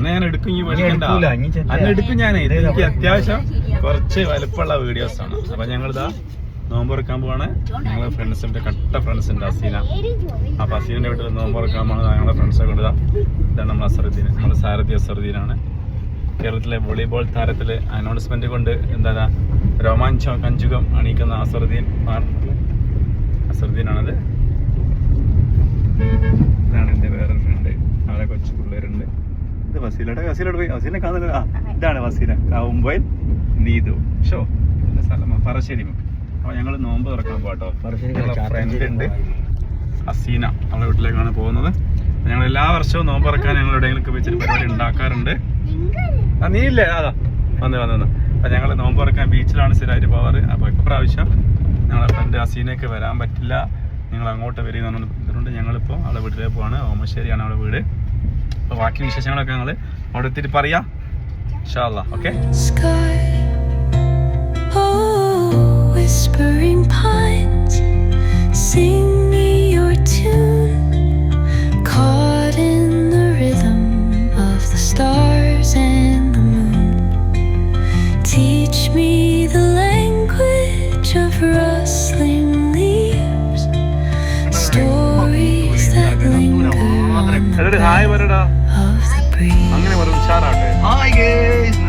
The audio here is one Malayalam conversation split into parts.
അന്നെ ഞാൻ എടുക്കും, ഈ മേടിക്കണ്ട, അന്നെ എടുക്കും ഞാൻ. എനിക്ക് അത്യാവശ്യം കുറച്ച് വലുപ്പമുള്ള വീഡിയോസ് ആണ്. അപ്പൊ ഞങ്ങളിതാ നോമ്പ് തുറക്കാൻ പോവാണ്. ഞങ്ങളെ ഫ്രണ്ട്സിന്റെ കട്ട ഫ്രണ്ട്സിന്റെ അസീന. അപ്പൊ അസീനന്റെ വീട്ടിൽ നോമ്പ് തുറക്കാൻ പോകണം. ഞങ്ങളുടെ ഫ്രണ്ട്സൊക്കെ ഉണ്ട്. ഇതാണ് നമ്മൾ അസറുദ്ദീൻ, നമ്മുടെ സാരഥി അസറുദ്ദീനാണ്. കേരളത്തിലെ വോളിബോൾ താരത്തില് അനൗൺസ്മെന്റ് കൊണ്ട് എന്താ രോമാഞ്ചം കഞ്ചുകം അണിയിക്കുന്ന അസറുദ്ദീനാണത്. ഇതാണ് എന്റെ വേറൊരു ഫ്രണ്ട്, അവിടെ കൊച്ചു പിള്ളേരുണ്ട്. ഇത് വസീലയുടെ പോയി വസീലിനെ കാണുന്നില്ല. ഇതാണ് വസീല, കാവുമ്പോയിൽ നീതു ഷോ സ്ഥലം പറശ്ശേരി. അപ്പൊ ഞങ്ങൾ നോമ്പ് തുറക്കാൻ പോട്ടോ. ഫ്രണ്ട് ഉണ്ട് അസീന, നമ്മളെ വീട്ടിലേക്കാണ് പോകുന്നത്. ഞങ്ങൾ എല്ലാ വർഷവും നോമ്പ് തുറക്കാൻ ഞങ്ങൾ എവിടെയെങ്കിലും വെച്ചിട്ട് പരിപാടി ഉണ്ടാക്കാറുണ്ട്. നീ ഇല്ലേ? അതാ വന്ന് അപ്പൊ ഞങ്ങൾ നോമ്പ് തുറക്കാൻ ബീച്ചിലാണ് സ്ഥിരമായിട്ട് പോവാറ്. അപ്പൊ ഇപ്രാവശ്യം ഞങ്ങളെ ഫ്രണ്ട് അസീനയ്ക്ക് വരാൻ പറ്റില്ല, നിങ്ങൾ അങ്ങോട്ട് വരുന്നുണ്ട്. ഞങ്ങളിപ്പോ അവളെ വീട്ടിലേക്ക് പോവാണ്. ഓമശ്ശേരിയാണ് അവളെ വീട്. അപ്പൊ ബാക്കി വിശേഷങ്ങളൊക്കെ ഞങ്ങൾ അവിടെ എത്തിയിട്ട് പറയാം ഇൻഷാ അല്ലാഹ്. Okay. Whispering pines, sing me your tune, caught in the rhythm of the stars and the moon. Teach me the language of rustling leaves, stories that linger on the breath of the breeze. അങ്ങനെ ഒരു ഉഷാറാട്ടെ. Hi guys.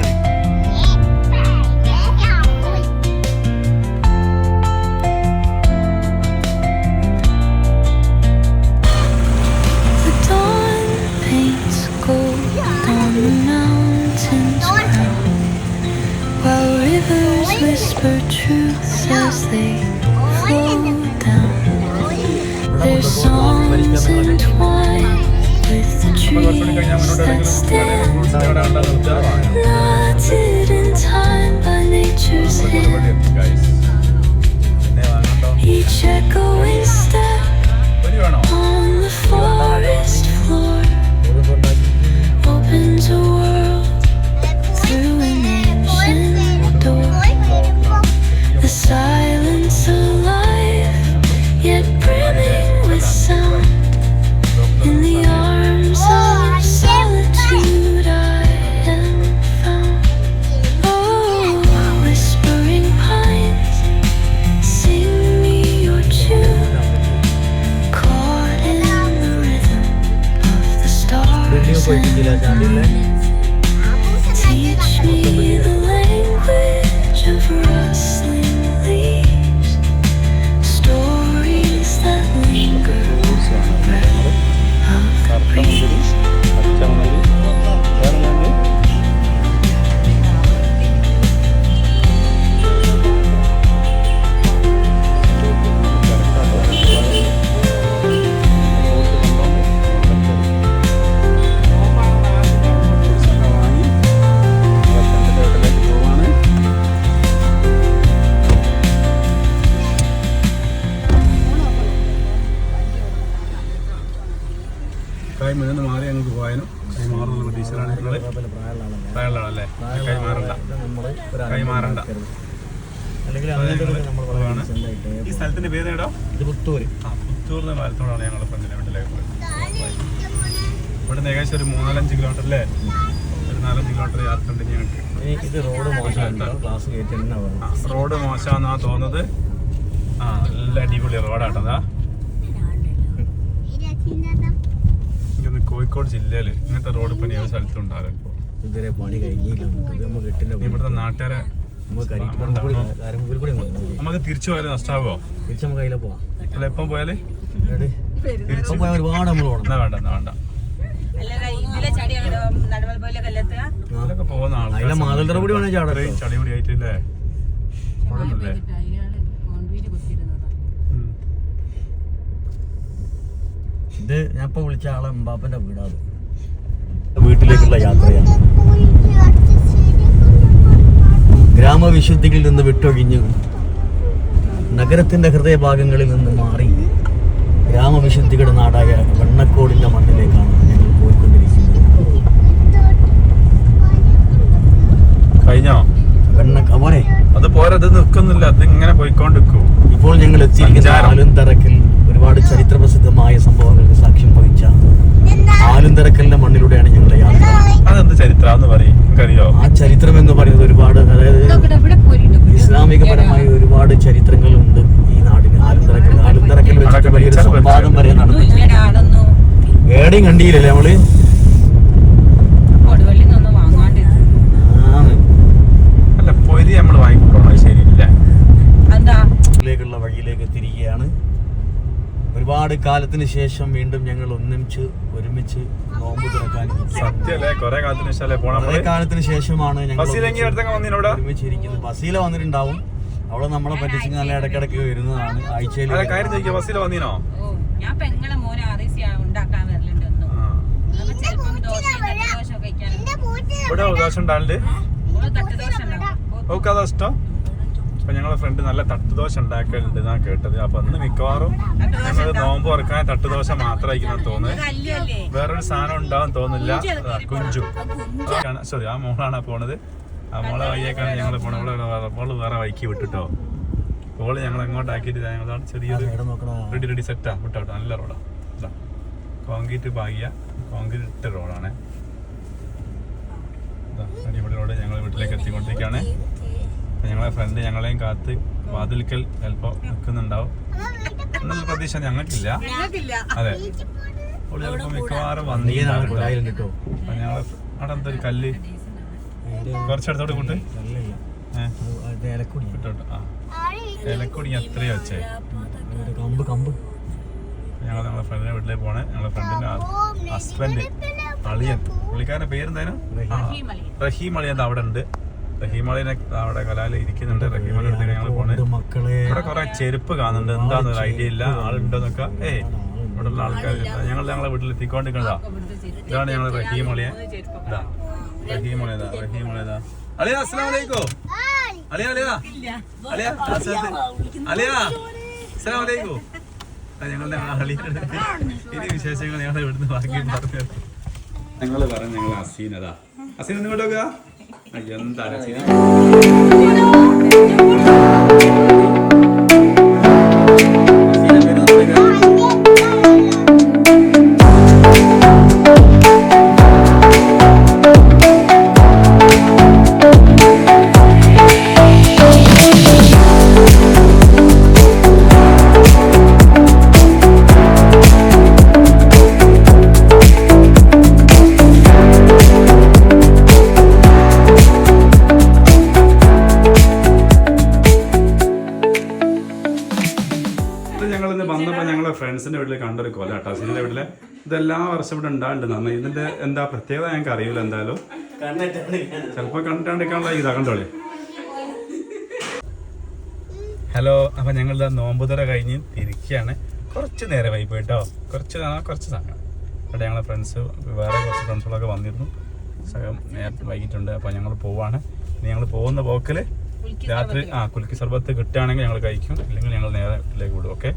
Whisper truths as they flow down. Their songs entwined with the trees that stand, knotted in time by nature's hand. Each echoing step on the forest floor opens a world through an ancient door. The silence alive, yet brimming with sound. In the arms of solitude I am found. Oh, whispering pines, sing me your tune, caught in the rhythm of the stars and the moon. Teach me the language of rustling leaves, stories that linger on the breath of the breeze. മുന്നിൽ മാറി ഞങ്ങൾക്ക് പോയാലും കൈ മാറുന്ന പ്രതീക്ഷയിലാണ് ഞങ്ങൾ. പ്രായമുള്ളതാണല്ലേ, കൈ മാറണ്ട. ഈ സ്ഥലത്തിന്റെ പേര് ഏടാ? പുത്തൂർ. പുത്തൂർന്ന പാലത്തോടാണ് ഞങ്ങളുടെ ഫ്രണ്ടിലെ വീട്ടിലേക്ക് പോയത്. ഇവിടെ നിന്ന് ഏകദേശം ഒരു 3-5 കിലോമീറ്റർ അല്ലേ, ഒരു 4-5 കിലോമീറ്റർ യാത്ര ഉണ്ട് ഞങ്ങൾക്ക്. റോഡ് മോശമാണെന്നാ തോന്നുന്നത്. നല്ല അടിപൊളി റോഡാട്ടതാ. കോഴിക്കോട് ജില്ലയില് ഇങ്ങനത്തെ റോഡ് പണി ഏത് സ്ഥലത്തും ഉണ്ടാകും. ഇതുവരെ പണി കഴിഞ്ഞില്ല. ഇവിടുത്തെ നാട്ടുകാരെ നമുക്ക് തിരിച്ചു പോയാലും നഷ്ടാവോ? തിരിച്ചു നമുക്ക് കയ്യിലെ പോവാം. അല്ല എപ്പം പോയാല് ഒരുപാട് നമ്മൾ വേണ്ട വേണ്ട പോകുന്ന ആൾക്കാർ ചളിപൊടി ആയിട്ടില്ലേ. ഇത് ഞാൻ ഇപ്പൊ വിളിച്ച ആളെ എംബാപ്പന്റെ വീടാണ്. വീട്ടിലേക്കുള്ള യാത്രയാണ്. ഗ്രാമവിശുദ്ധിയിൽ നിന്ന് വിട്ടൊഴിഞ്ഞ് നഗരത്തിന്റെ ഹൃദയഭാഗങ്ങളിൽ നിന്ന് മാറി ഗ്രാമവിശുദ്ധിയുടെ നാടായ വെണ്ണക്കോടിന്റെ മണ്ണിലേക്കാണ് ഞങ്ങൾ പോയിക്കൊണ്ടിരിക്കുന്നത്. കഴിഞ്ഞോ? വെണ്ണക്കോടെ അത് പോരത് നിൽക്കുന്നില്ല, അത് ഇങ്ങനെ പോയിക്കൊണ്ടിരിക്കും. ഇപ്പോൾ ഞങ്ങൾ എത്തിയിരിക്കുന്ന ആലുംതറക്കൽ ഒരുപാട് ചരിത്രപ്രസിദ്ധമായ സംഭവങ്ങൾക്ക് സാക്ഷ്യം വഹിച്ച ആലുംതറക്കലിന്റെ മണ്ണിലൂടെയാണ് ഞങ്ങളുടെ യാത്ര. അതെന്ത് ചരിത്രം എന്ന് പറയുന്നത് ഒരുപാട്, അതായത് ഇസ്ലാമികപരമായ ഒരുപാട് ചരിത്രങ്ങളുണ്ട് ഈ നാടിന്. ആലുംതറക്കൽ വെച്ചിട്ട് വലിയൊരു സംവാദം വരെ നടന്നു. ഏടെയും കണ്ടില്ലല്ലേ നമ്മള്? അല്ല പൊരി നമ്മൾ വാങ്ങിക്കൊണ്ടോ? ശരിയില്ല. ലേക്കുള്ള വഴിയിലേക്ക് തിരികെയാണ്. ഒരുപാട് കാലത്തിന് ശേഷം വീണ്ടും ഞങ്ങൾ ഒരുമിച്ച് നോമ്പ് തുറക്കാൻ സത്യല്ലേ? കൊറേ കാലത്തിന് ശേഷം കാലത്തിന് ശേഷമാണ് ഞങ്ങൾ ഒരുമിച്ചിരിക്കുന്നത്. ബസീല വന്നിട്ടുണ്ടാവും. അവളെ നമ്മളെ പറ്റിച്ച് നല്ല ഇടക്കിടക്ക് വരുന്നതാണ്. ആഴ്ചയിൽ ബസ്സിൽ വന്നീനോ? ഞാൻ പെങ്ങളെ മോനെ ആറിസി ഉണ്ടാക്കാൻ വരലുണ്ടെന്നു. ചിലപ്പം ഇവിടെ ദോശ ഉണ്ടാണ്ട് തട്ടുദോശ ഉണ്ടാവും. ഓക്കെ, അതാ ഇഷ്ടം. അപ്പൊ ഞങ്ങളെ ഫ്രണ്ട് നല്ല തട്ടുദോശ ഉണ്ടാക്കലുണ്ട് എന്നാ കേട്ടത്. അപ്പൊ അന്ന് മിക്കവാറും ഞങ്ങൾ നോമ്പ് തുറക്കാൻ തട്ടുദോശ മാത്രമായിരിക്കും തോന്നുന്നത്. വേറൊരു സാധനം ഉണ്ടാവും തോന്നില്ല. കുഞ്ചു സോറി, ആ മോളാണ് പോണത്. ആ മോളെ വഴിയേക്കാണ് ഞങ്ങൾ പോണത്. മോള് വേറെ വഴിക്ക് വിട്ടിട്ടോ. ഓള് ഞങ്ങൾ എങ്ങോട്ടാക്കിയിട്ട് ഞങ്ങളാണ് ചെറിയൊരു റെഡി സെറ്റാ വിട്ടോ. നല്ല റോഡാ. കോൺക്രീറ്റ് പാകിയ കോൺക്രീറ്റ് ഇട്ട റോഡാണ്. അടിപൊളി റോഡ്. ഞങ്ങൾ വീട്ടിലേക്ക് എത്തിക്കൊണ്ടിരിക്കുകയാണ്. ഞങ്ങളെ ഫ്രണ്ട് ഞങ്ങളെയും കാത്ത് വാതിൽക്കൽ ചിലപ്പോ നിൽക്കുന്നുണ്ടാവും എന്നുള്ള പ്രതീക്ഷ ഞങ്ങൾക്കില്ല. അതെ, ഓള് ചിലപ്പോ മിക്കവാറും വന്നിട്ടുണ്ടാവും. അപ്പൊ ഞങ്ങളെ അവിടെ എന്തൊരു കല്ല് കുറച്ചടുത്തോട്ട് കൂട്ട് വിട്ടോട്ട്. ആ ഇലക്കുടി എത്രയോ വെച്ചേ. ഞങ്ങളെ ഫ്രണ്ടിന്റെ വീട്ടിലേക്ക് പോണേ. ഞങ്ങളെ ഫ്രണ്ടിന്റെ ഹസ്ബൻഡ് അളിയൻ, പുള്ളിക്കാരന്റെ പേരെന്തായാലും റഹീം അളിയൻ അവിടെ ഉണ്ട്. റഹീമളിനെ അവിടെ കലാല് ഇരിക്കുന്നുണ്ട്. റഹീമളി അടുത്തേക്ക് ഞങ്ങൾ പോണേ. ഇവിടെ കുറെ ചെരുപ്പ് കാണുന്നുണ്ട്. എന്താന്നൊരു ഐഡിയ ഇല്ല. ആളുണ്ടോന്നൊക്കെ ഇവിടെ ഉള്ള ആൾക്കാർ ഞങ്ങളെ വീട്ടിൽ എത്തിക്കൊണ്ടിരിക്കുന്നതാ. ഇതാണ് ഞങ്ങള് റഹീമളിയെ. ഇതാ റഹീമളിയതാ. അളിയ അസ്സലാമു അലൈക്കും. അളിയ അസ്സലാമു അലൈക്കും. ഞങ്ങളുടെ അളിയുടെ ഇനി വിശേഷങ്ങൾ ഞങ്ങൾ ഇവിടുന്ന് ബാക്കി പറഞ്ഞു. ഞങ്ങള് പറഞ്ഞു ഞങ്ങൾ അസീനതാ. അസീൻ ഇങ്ങോട്ട് നോക്കുക. എന്താ ഫ്രണ്ട്സിന്റെ വീട്ടിൽ കണ്ടൊരു കൊല കേട്ടോ. അസീന്റെ വീട്ടില് ഇതെല്ലാ വർഷം ഇവിടെ ഉണ്ടാകുന്നുണ്ട്. ഇതിന്റെ എന്താ പ്രത്യേകത ഞങ്ങൾക്ക് അറിയില്ല. എന്തായാലും ചിലപ്പോ കണ്ടിട്ടാണ്ടിരിക്കാനുള്ള ഇതാ. കണ്ടോളി. ഹലോ. അപ്പൊ ഞങ്ങൾ നോമ്പുതറ കഴിഞ്ഞ് തിരിക്കുകയാണ്. കുറച്ച് നേരമായി പോയിട്ടോ. കുറച്ച് സമയം ഇവിടെ ഞങ്ങളെ ഫ്രണ്ട്സ് വേറെ കുറച്ച് ഫ്രണ്ട്സുകളൊക്കെ വന്നിരുന്നു. നേരത്തെ വൈകിട്ടുണ്ട്. അപ്പൊ ഞങ്ങൾ പോവാണ്. ഇനി ഞങ്ങൾ പോകുന്ന പോക്കില് രാത്രി കുലുക്കി സർബത്ത് കിട്ടുകയാണെങ്കിൽ ഞങ്ങൾ കഴിക്കും, ഇല്ലെങ്കിൽ ഞങ്ങൾ നേരെ വീട്ടിലേക്ക് വിടും. ഓക്കെ.